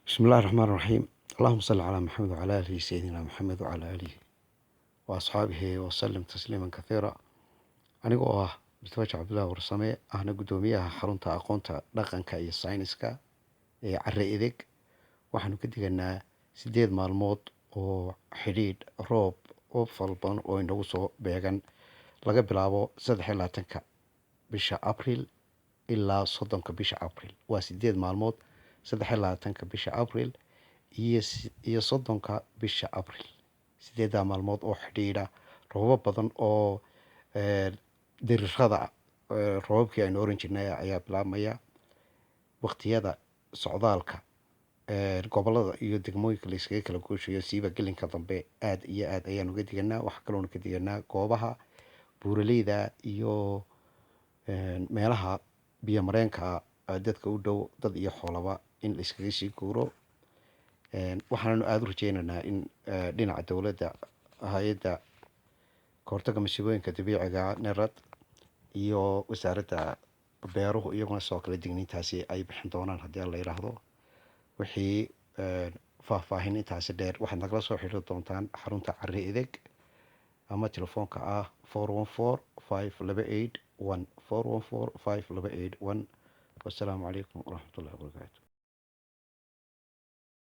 بسم الله الرحمن الرحيم. اللهم صل على محمد وعلى آله سيدنا محمد وعلى آله وأصحابه وسلم تسليما كثيرا. anigoo ah Mustafaa Cabdullaahi Warsame ahna gudoomiyaha xarunta aqoonta dhaqanka iyo sayniska ee Carre Edeg. waxaanu ka diganaa 8 maalmood oo xidhiidh roob oo falban oo inagu soo beegan laga bilaabo 23 bisha Abriil ilaa 30 bisha Abriil. waa 8 maalmood 23 bisha Abriil iyo 30 bisha Abriil. 8 maalmood oo xidhiidha roobab badan oo dirirada roobabkii aynu oran jirnay ayaa bilaabmaya. waqtiyada socdaalka gobolada iyo degmooyinka la iskaga kala gooshayo siiba gelinka dambe aad iyo aad ayaan uga diganaa. waxa kaloona ka diganaa goobaha buuraleyda iyo meelaha biyo mareenka dadka u dhow dad iyo xoolaba in la iskaga sii guuro. waxaanu aada u rajeynaynaa in dhinaca dowladda hay-adda kahortagga masiibooyinka dabiiciga NERAD iyo wasaaradda beeruhu iyaguna sidoo kale digniintaasi ay bixin doonaan haddii la yiraahdo. wixii faahfaahin intaasi dheer waxaad nagala soo xiriiri doontaan xarunta Carre Edeg ama telefoonka ah 414 528 1 414 528 1. wassalaamu calaykum waraxmatullahi wabarakaatu.